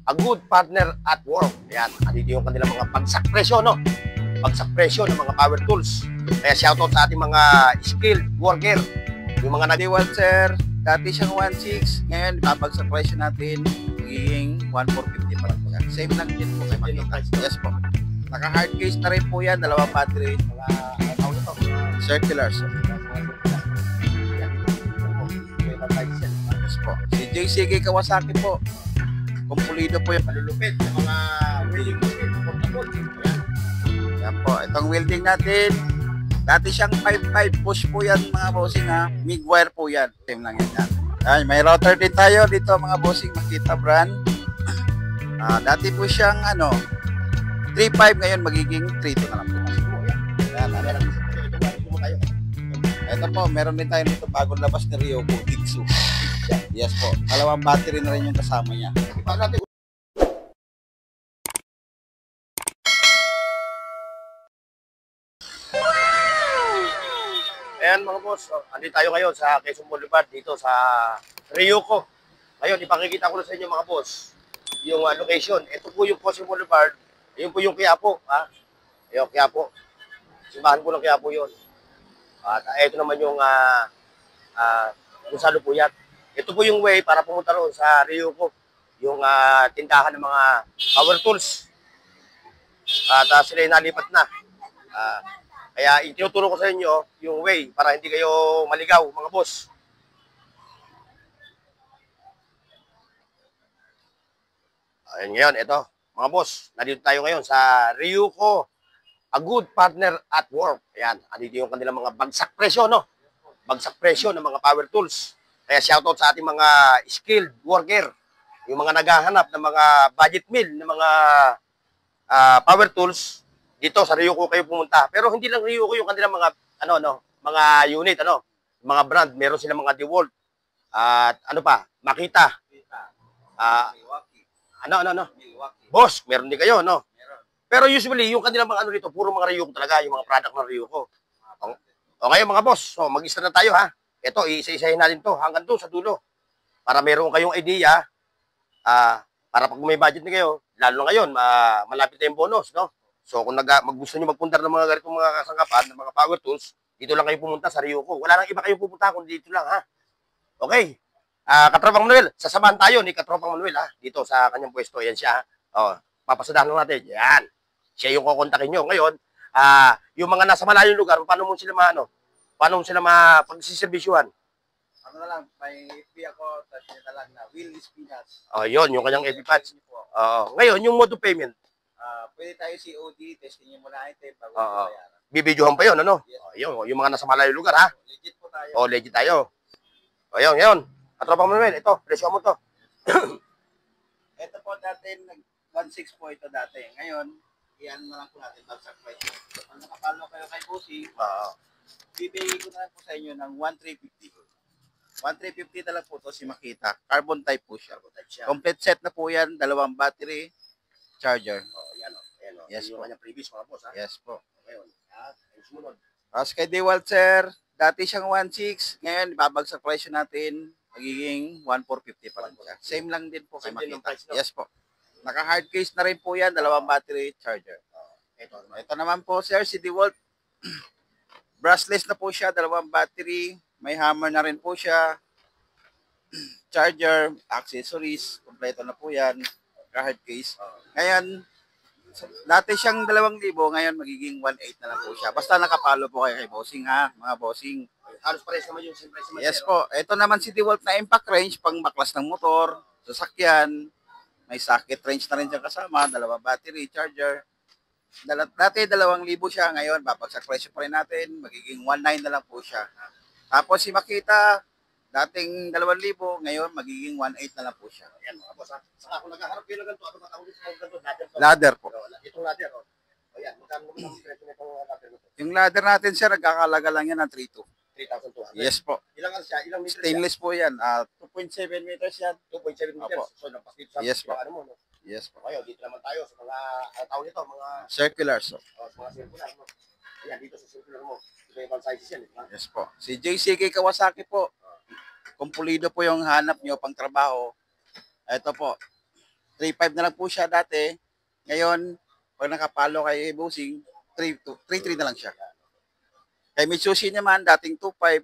a good partner at work. Ayan, andito yung kanilang mga bagsak presyo, no? Bagsak presyo ng mga power tools. Kaya shoutout sa ating mga skilled worker. Yung mga Diwal sir, dati siyang 1.6, ngayon babagsak presyo natin, magiging 1.450 pa lang po. Same lang din po kay Makita. Yes po. Naka hard case na rin po yan, dalawang battery, mga tawag ito, circular sir. Yes po. Si JCK Kawasaki po. Kumpulido po yung malulupit, yung mga welding machine, portable. yan po. Itong welding natin, dati siyang 5.5 push po yan mga bossing ha. MIG wire po yan. Same lang yan. Ay, may router din tayo dito mga bossing, Makita brand. Dati po siyang 3.5, ngayon magiging 3.2 na lang po. Yan. Ito po, meron din tayo dito bagong labas ni Ryoko Dixu. Yes po. Dalawang battery na rin yung kasama niya. Ayan mga boss, andito tayo ngayon sa Quezon Boulevard dito sa Ryoko. Ngayon, ipakikita ko na sa inyo mga boss yung location. Ito po yung Quezon Boulevard. Ayun po yung Quiapo. Ayun, Quiapo. Simbahan po ng Quiapo yun. At ito naman yung kung saan po yan. Ito po yung way para pumunta roon sa Ryoko. Yung tindahan ng mga power tools. At sila nalipat na. Kaya itinuturo ko sa inyo yung way para hindi kayo maligaw mga boss. Ayun ngayon, ito mga boss. Nandito tayo ngayon sa Ryoko, a good partner at work. Ayan, andito yung kanilang mga bagsak presyo, no? Bagsak presyo ng mga power tools. Kaya shoutout sa ating mga skilled worker. Yung mga naghahanap ng mga budget meal, ng mga power tools, dito sa Ryoko kayo pumunta. Pero hindi lang Ryoko yung kanilang mga mga unit, mga brand. Meron silang mga DeWalt at Makita. Boss, meron din kayo, no? Pero usually yung kanilang mga dito, puro mga Ryoko talaga, yung mga product ng Ryoko. Okay mga boss, so mag-isa na tayo ha. Ito, isa-isahin natin to hanggang doon sa dulo. Para meron kayong idea, para pag may budget na kayo, lalo na ngayon, malapit na yung bonus, no? So kung gusto nyo magpunta ng mga ganitong mga kasangkapan, ng mga power tools, dito lang kayo pumunta sa Ryoko. Wala nang iba kayo pupunta kundi dito lang ha. Okay. Katropang Manuel, sasamahan tayo ni Katropang Manuel ha, dito sa kanyang pwesto. Yan siya. Papasadahan lang natin. Yan. Siya yung kukontakin nyo. Ngayon, yung mga nasa malayong lugar, paano mo sila mapagsiservisyuhan? Ano na lang, may FB ako, tapos yun na lang na Willis Pinas. Yun, yung kanyang FB patch. Ngayon, yung mode of payment. Pwede tayo COD, testing nyo muna item bago bayaran. Bibidyohan pa yun, ano? Yes. Yung mga nasa malayong lugar, ha? Legit po tayo. Legit tayo. Ngayon. Katropang Manuel, ito, presyo mo to. Ito po dati, 1.6 po ito dati. Ngayon, iyan na lang po natin, bagsak price. Kung nakapalo kayo kay Bossy, bibigay ko na lang po sa inyo ng 1.350. 1.350 na lang po ito si Makita. Carbon type po siya. Complete set na po yan, dalawang battery, charger. Ayan. Yes yung po. kanyang previous mga boss, ha? Yes po. Ngayon, sumunod. Tapos kay Diwal sir, dati siyang 1.6, ngayon babagsak presyo natin, magiging 1.450 pa lang siya. Same lang din po kay Same din yung Makita. price, no? Yes po. Naka hard case na rin po yan, dalawang battery, charger. Ito naman po sir, si DeWalt. Brushless na po siya, dalawang battery, may hammer na rin po siya, charger, accessories, kompleto na po yan, hard case. Ngayon, dati siyang 2,000, ngayon magiging 1.8 na lang po siya. Basta nakapalo po kayo kay Bossing ha, mga Bossing. Halos pares naman yung same price naman. Yes po, ito naman si DeWalt na impact range, pang baklas ng motor, sasakyan, may socket range na rin siya kasama, dalawang battery, charger. Dati 2,000 siya, ngayon babagsak presyo pa rin natin, magiging 1.9 na lang po siya. Tapos si Makita, dating 2,000, ngayon magiging 1.8 na lang po siya. Ayan mga boss, ha? Saka kung naghaharap kayo ng ganito, ano ba tawag dito? Ladder po. Itong ladder, Ayan, magkano naman ang presyo nitong ladder nito? Yung ladder natin sir, nagkakalaga lang yan ng 3.2. 3,200. Yes po. Ilang siya? Ilang meters siya? Stainless po yan. 2.7 meters yan. 2.7 meters. Opo. So, napas dito sa Yes po. no? Yes po. Ngayon, dito naman tayo sa mga, tawag nito, mga, Circular so. sa mga circular, no? Ayan, dito sa circular mo. Ito yung sizes yan, Yes po. Si JCK Kawasaki po. Kumpulido po yung hanap nyo pang trabaho. Ito po. 3.5 na lang po siya dati. Ngayon, pag nakapalo kay bossing, 3.3 na lang siya. Kay Mitsubishi naman, dating 2.5,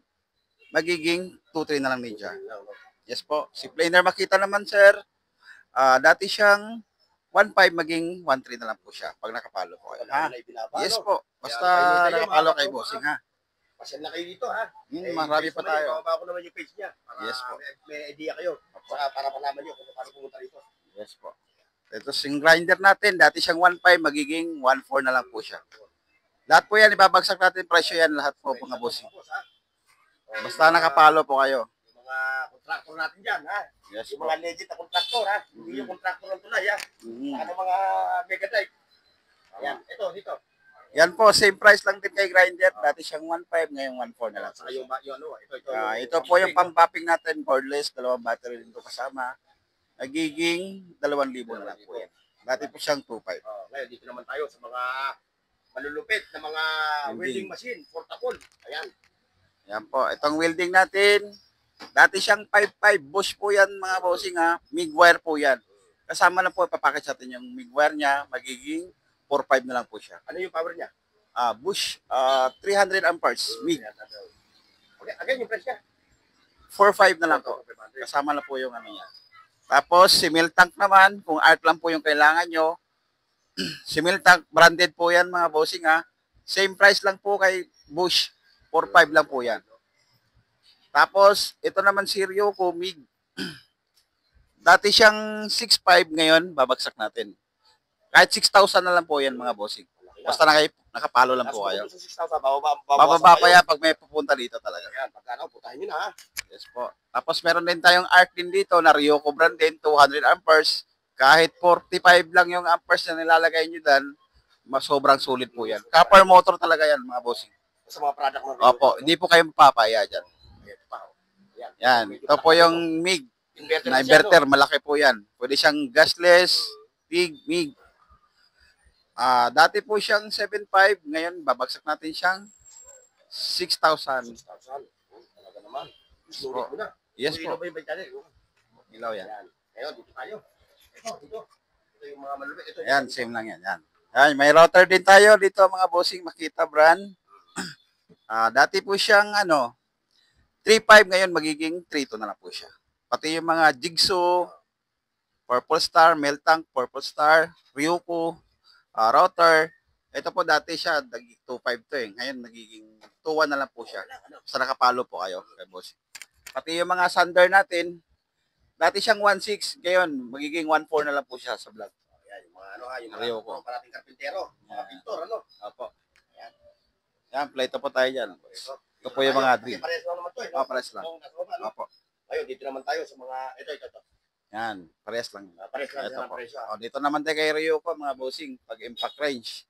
magiging 2.3 na lang din siya. Yes po. Si Planer Makita naman, sir, dati siyang 1.5, maging 1.3 na lang po siya pag nakapalo po kayo. Ha? Yes po. Basta nakapalo kay bossing, ha? Pasyan na kayo dito, ha? Marami pa tayo. Bababa ko naman yung page niya. Yes po. May idea kayo. Para malaman niyo kung paano pumunta rito. Yes po. Ito yung grinder natin. Dati siyang 1.5, magiging 1.4 na lang po siya. Lahat po yan, ibabagsak natin presyo yan. Lahat po, mga bossing. Basta nakapalo po kayo. Yung mga kontraktor natin dyan, ha? Yes Yung po. mga legit na kontraktor, ha? Hindi yung kontraktor ng tulay, ha? Ano mga mega drive. Ayan, ito, dito. Yan po, same price lang din kay grinder. Dati siyang 1.5, ngayong 1.4 na lang. Saka yung ano, ito. Ito po yung pang-popping natin, cordless, 2 battery din po kasama. Nagiging 2,000 na lang po yan. Dati po siyang 2.5. Ngayon, dito naman tayo sa mga malulupit na mga welding machine, portable. Ayan. Yan po, itong welding natin, dati siyang 5.5, Bosch po yan mga bossing, ha. MIG wire po yan. Kasama na po, ipapakit natin yung MIG wire niya, magiging 4.5 na lang po siya. Ano yung power niya? Bosch, 300 amperes, MIG. Okay, again, yung price niya. 4.5 na lang po. Kasama na po yung ano niya. Tapos, si milk tank naman, kung arc lang po yung kailangan nyo, si milk tank, branded po yan mga bossing, ha. Same price lang po kay Bosch, 4.5 lang po yan. Tapos, ito naman si Ryoko MIG. Dati siyang 6.5, ngayon, babagsak natin. Kahit 6,000 na lang po yan mga bossing. Basta nakapalo lang po kayo. Bababa pa yan pag may pupunta dito talaga. Ayan, pagkano, putahin nyo na, ha. Yes po. Tapos meron din tayong arc din dito na Ryoko brand din, 200 amperes. Kahit 45 lang yung amperes na nilalagay nyo dyan, sobrang sulit po yan. Copper motor talaga yan mga bossing. Sa mga product mo. Opo, hindi po kayo mapapaya dyan. Yan. Ito po yung MIG. Na inverter, malaki po yan. Pwede siyang gasless, MIG. Dati po siyang 7.5, ngayon babagsak natin siyang 6,000. 6,000. Talaga naman. Sulit mo na. Yes po. Ilaw ba yung baytali? Ilaw yan. Ngayon, dito tayo. Ito. Ito yung mga malupit. Ito. Ayan, same lang yan. Yan, may router din tayo dito mga bossing, Makita brand. Dati po siyang 3.5, ngayon magiging 3.2 na lang po siya. Pati yung mga Jigsaw, Purple Star, Meltank, Purple Star, Ryoko, router. Ito po dati siya, 2.5 to eh. Ngayon nagiging 2.1 na lang po siya. Basta nakapalo po kayo kay boss. Pati yung mga sander natin, dati siyang 1.6, ngayon magiging 1.4 na lang po siya sa vlog. Ayan, yung mga yung Ryoko. mga parating karpintero, mga pintor, Opo. Yan, plate po tayo dyan. Ito po yung mga drill. Pares lang naman to eh. Pares lang. Opo. Ngayon, dito naman tayo sa mga, ito. Yan, pares lang. Pares lang Ito ng po. presyo. Dito naman tayo kay Ryoko, mga bossing, pag impact range.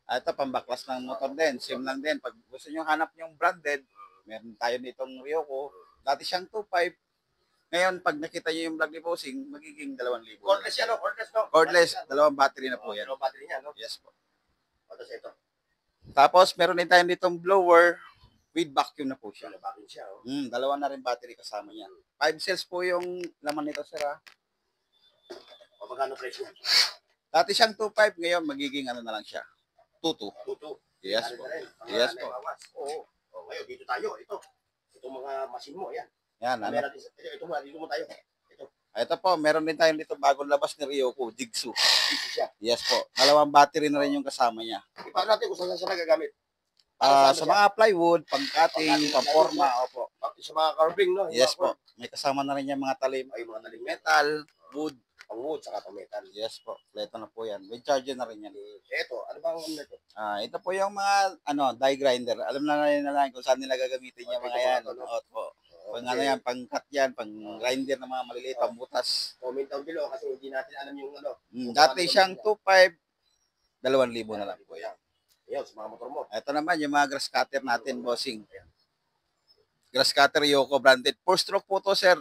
Ito, pambaklas ng motor din. Same lang din. Pag gusto nyo hanap yung branded, meron tayo nitong Ryoko. Dati siyang 2.5. Ngayon, pag nakita nyo yung vlog ni bossing, magiging 2,000. Cordless yan, cordless, no? Cordless, 2 battery na po yan. Dalawang battery niya, no? Yes po. Tapos ito. Tapos, meron din tayo ditong blower with vacuum na po siya. Bakit siya, oh. 2 na rin battery kasama niya. 5 cells po yung laman nito, sir, ha? O magkano presyo niya? Dati siyang 2.5, ngayon magiging na lang siya. 2.2. Tuto. Yes po. Yes po. Oo. O, ngayon, dito tayo. Itong mga machine mo, ayan. Yan, Meron din, ito mo tayo. Ito po, meron din tayong dito bagong labas ni Ryoko, Jigsaw. Dito siya. Yes po. 2 battery na rin yung kasama niya. Ipaano natin kung saan siya nagagamit? Sa mga plywood, pang-cutting, pang-forma, opo. Sa mga carving, no? Yes po. May kasama na rin yung mga talim. Ay, mga talim Metal, wood. pang wood, saka pang metal. Yes po. Pleto na po yan. With charger na rin yan. Ito, ano bang ano ito? Ito po yung mga die grinder. Alam na lang kung saan nila gagamitin yung mga yan. Opo. Pang yan, pang cut yan, pang grinder ng mga maliliit, pang butas. Comment down below kasi hindi natin alam yung Dati siyang 2.5, 2,000 na lang po yan. Ayan, sa mga motor mo. Ito naman yung mga grass cutter natin, bossing. Grass cutter Ryoko branded. 4-stroke po to, sir.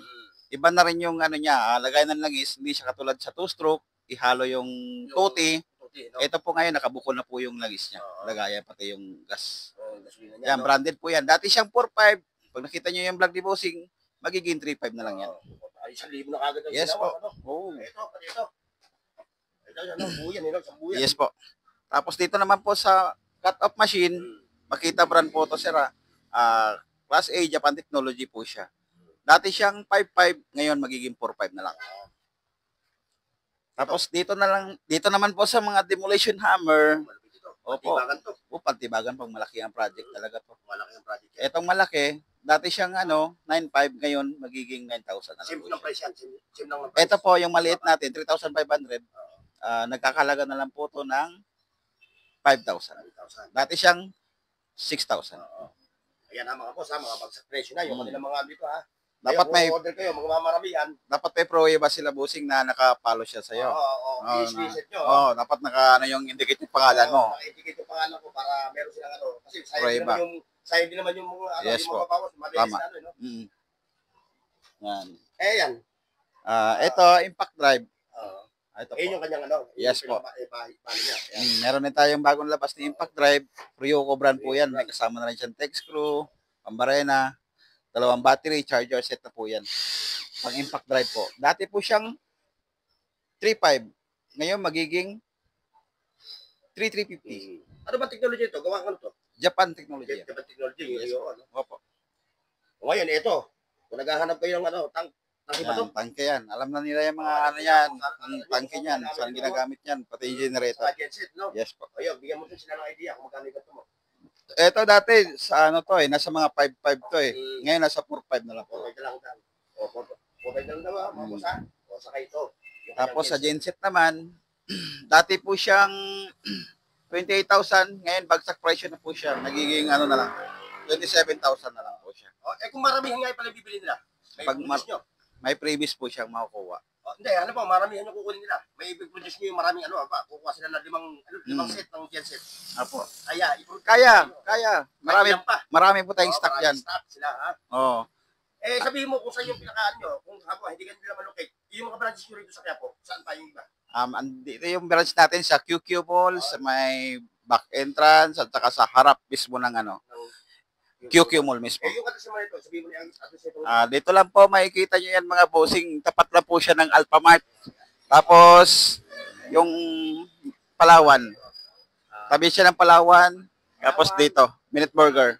Iba na rin yung niya, lagay ng langis, hindi siya katulad sa 2-stroke, ihalo yung tuti. Ito po ngayon, nakabukol na po yung langis niya. Lagayan pati yung gas. Yan, branded po yan. Dati siyang 4.5. Pag nakita nyo yung vlog ni bossing, magiging 3.5 na lang yan. Ay, 1,000 na kagad ang Yes po. Oo. Ito, pati ito. ano, buyan, yun, isang buyan. Yes po. Tapos dito naman po sa cut-off machine, makita brand po to sir. Class A Japan Technology po siya. Dati siyang 5.5, ngayon magiging 4.5 na lang. Tapos dito naman po sa mga demolition hammer. Opo. Pantibagan to. Pantibagan pag malaki ang project talaga to. Malaki ang project. Etong malaki, dati siyang 9.5, ngayon magiging 9,000 na lang. Same po ng siya. price yan. Same ng price. Ito po yung maliit natin, 3,500. Nagkakalaga na lang po to ng 5,000. 5,000. Dati siyang 6,000. Ayan ha mga boss ha, mga bagsak presyo na. Yung kanilang mga dito ha. Dapat may order kayo, magmamaramihan. pruweba sila busing na nakapalo siya sa iyo. Oo, i-visit nyo. Dapat yung indicate yung pangalan mo. Naka-indicate yung pangalan ko para meron silang ano. Kasi Pruweba. sayang din naman yung mga Yes yung po. mga bawas. Mabilis Tama. na ano, no? Yan. Yan. Ito, impact drive. Ito po. Yung kanyang ano. Yes po. Bali niya. Ayan. Meron din tayong bagong labas na impact drive. Ryoko brand po yan. May kasama na rin siyang tech screw, pambarena, 2 battery, charger set na po yan. Pang impact drive po. Dati po siyang 3.5. Ngayon magiging 3,350. Ano ba technology ito? Gawa ka ano to? Japan Technology. Japan technology. Yes. Yung ano. Opo. Ngayon, ito. Kung naghahanap kayo ng ano, tangke ba to? Yan, tangke yan. Alam na nila yung mga ano yan. Ang tangke niyan. Saan ginagamit yan. Pati yung generator. Sa genset, no? Yes po. Ayun, bigyan mo din sila ng idea kung magkano yung mo. Ito dati sa ano to nasa mga 5.5 to Ngayon nasa 4.5 na lang po. Okay na lang daw. Okay na lang daw, mga boss ha? O, saka ito. Yung Tapos sa kanyang genset naman, dati po siyang 28,000, ngayon bagsak presyo na po siya. Nagiging ano na lang, 27,000 na lang po siya. kung maramihan nga pala bibili nila, may Pag produce nyo. May previous po siyang makukuha. Hindi, ano po, maramihan yung kukunin nila. May produce nyo yung maraming ano, kukuha sila ng limang set ng genset. Apo. Kaya. Marami po tayong stock diyan. Stock sila, ha? Oo. Sabihin mo kung saan yung pinakaan nyo, kung hindi ka nila malocate, yung mga branches nyo rito sa Quiapo, saan pa yung iba? Dito yung branch natin sa QQ Mall, sa may back entrance, at saka sa harap mismo ng QQ Mall mismo. Yung address naman ito, sabihin mo niya ang address nito. Dito lang po makikita nyo yan mga bossing. Tapat lang po siya ng Alphamart. Tapos, yung Palawan. Tabi siya ng Palawan. Tapos dito, Minute Burger.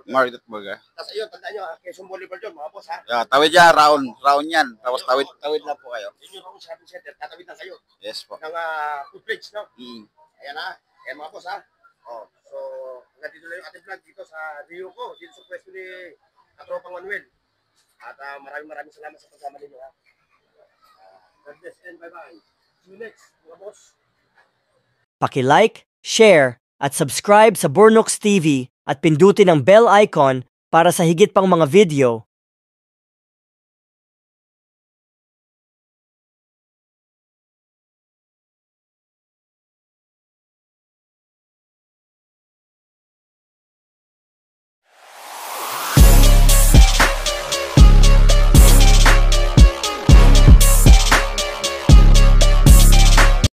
Market Burger. Tapos ayun, tandaan nyo, Quezon Boulevard yun, mga boss ha. Tawid yan, round yan. Tapos tawid lang po kayo. Yun yung shopping center, tatawid lang kayo. Yes po. Ng footbridge, no? Ayan ha, mga boss ha. So, hanggang dito lang yung ating vlog dito sa Ryoko, dito sa pwesto ni Katropang Manuel. At maraming salamat sa pagsama ninyo ha. God bless and bye-bye. See you next, mga boss. Paki-like, share, at subscribe sa Bornox TV at pindutin ang bell icon para sa higit pang mga video.